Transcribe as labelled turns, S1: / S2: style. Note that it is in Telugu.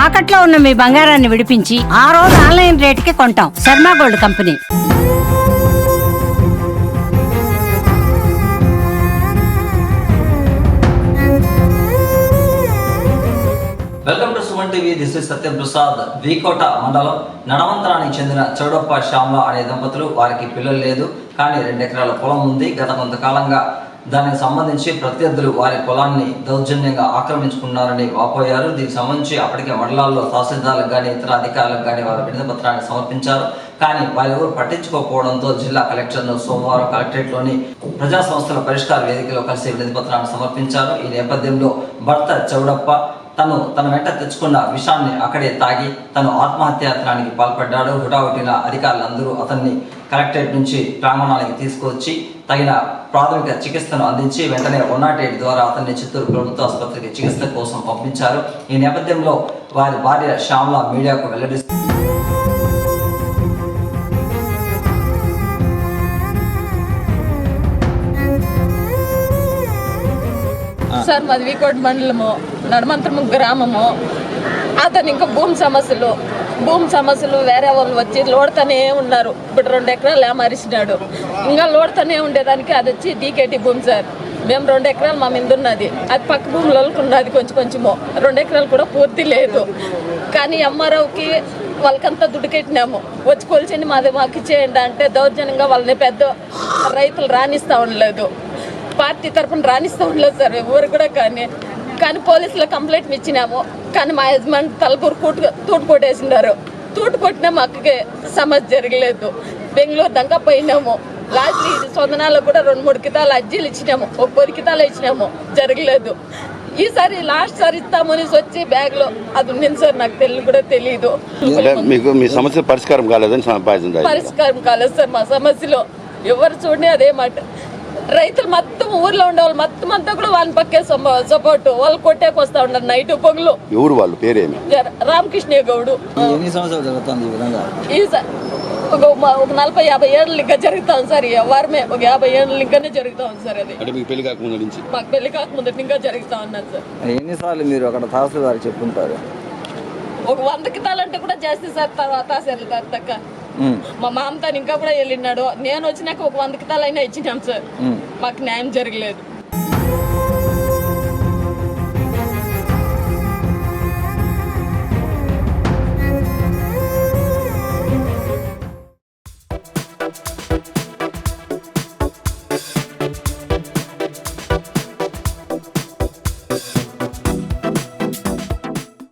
S1: తాకట్లో ఉన్న మీ బంగారాన్ని విడిపించి ఆ రోజు ఆన్లైన్ రేటుకి కొంటాం. Sharma gold company.
S2: Welcome to Suman TV. This is Satyam Prasad. వీకోట మండలం నడవంతరానికి చెందిన చౌడప్ప శ్యామల అనే దంపతులు, వారికి పిల్లలు లేదు, కానీ 2 ఎకరాల పొలం ఉంది. గత కొంతకాలంగా దానికి సంబంధించి ప్రత్యర్థులు వారి పొలాన్ని దౌర్జన్యంగా ఆక్రమించుకున్నారని వాపోయారు. దీనికి సంబంధించి అప్పటికే మండలాల్లో తహసీల్దార్లకు కానీ ఇతర అధికారులకు కానీ వారు వినతి పత్రాన్ని సమర్పించారు. కానీ వారెవరు పట్టించుకోకపోవడంతో జిల్లా కలెక్టర్ను సోమవారం కలెక్టరేట్లోని ప్రజా సంస్థల పరిష్కార వేదికలో కలిసి వినతి పత్రాన్ని సమర్పించారు. ఈ నేపథ్యంలో భర్త చౌడప్ప తన వెంట తెచ్చుకున్న విషాన్ని అక్కడే తాగి తను ఆత్మహత్యాయత్నానికి పాల్పడ్డాడు. హుటాహుటిన అధికారులందరూ అతన్ని కలెక్టరేట్ నుంచి ప్రాంగణానికి తీసుకొచ్చి తగిన ప్రాథమిక చికిత్సను అందించి వెంటనే 108 ద్వారా అతన్ని చిత్తూరు ప్రభుత్వ ఆసుపత్రికి చికిత్స కోసం పంపించారు. ఈ నేపథ్యంలో వారి భార్య శ్యామల మీడియాకు వెల్లడిస్తూ
S3: సార్, మాది వీకోట మండలము, నడమంతరము గ్రామము. అతను ఇంకా భూమి సమస్యలు వేరే వాళ్ళు వచ్చి లోడుతూనే ఉన్నారు. ఇప్పుడు 2 ఎకరాలు ఏమరిసినాడు. ఇంకా లోడుతూనే ఉండేదానికి అది వచ్చి డీకేటీ భూమి సార్. మేము 2 ఎకరాలు మా మీద ఉన్నది, అది పక్క భూములకు ఉన్నది కొంచెము. 2 ఎకరాలు కూడా పూర్తి లేదు. కానీ ఎంఆర్ఓకి వాళ్ళకంతా దుడ్డుకెట్టినాము. వచ్చి కొలిచండి మాకు ఇచ్చేయండి అంటే దౌర్జన్యంగా వాళ్ళని పెద్ద రైతులు రాణిస్తూ ఉండలేదు, పార్టీ తరఫున రాణిస్తూ ఉండలేదు సార్ ఎవరు కూడా. కానీ పోలీసులకు కంప్లైంట్ ఇచ్చినాము. కానీ మా యజమాని తలపూరు తూటు కొట్టేసినారు. తూటు కొట్టినా మాకు సమస్య జరగలేదు. బెంగళూరు దాకా పోయినాము. లాస్ట్ సొందనాలకు కూడా 2-3 కితాలు అర్జీలు ఇచ్చినాము, 10 కితాలు ఇచ్చినాము, జరగలేదు. ఈసారి లాస్ట్ సారి ఇస్తామని వచ్చి బ్యాగ్ లో అది ఉంది సార్, నాకు కూడా తెలియదు.
S4: మీ సమస్య పరిష్కారం
S3: పరిష్కారం కాలేదు సార్. మా సమస్యలో ఎవరు చూడని అదే మాట. రైతులు మొత్తం ఊర్లో ఉండే వాళ్ళు మొత్తం అంతా కూడా వాళ్ళని పక్కే సపోర్ట్. వాళ్ళు కొట్టేకి వస్తా ఉన్నారు నైట్ పొగలు.
S4: ఎవరు వాళ్ళు పేరేమి?
S3: రామకృష్ణ గౌడు. ఒక 40-50 ఏళ్ళు ఇంకా జరుగుతాం సార్. వారమే ఒక 50 ఏళ్ళు ఇంకానే జరుగుతా ఉంది సార్. అది
S4: మాకు పెళ్లి
S3: కాకముందు ఇంకా జరుగుతా ఉన్నది సార్.
S5: ఎన్నిసార్లు మీరు అక్కడ తహసీల్దార్ చెప్పుంటారు?
S3: ఒక 100 కితాలంటే కూడా చేస్తే సార్ తహసీల్దార్ తక్క. మా మామతో ఇంకా కూడా వెళ్ళినాడు. నేను వచ్చినాక ఒక 100 కితాలైనా ఇచ్చినాం సార్. మాకు న్యాయం జరగలేదు.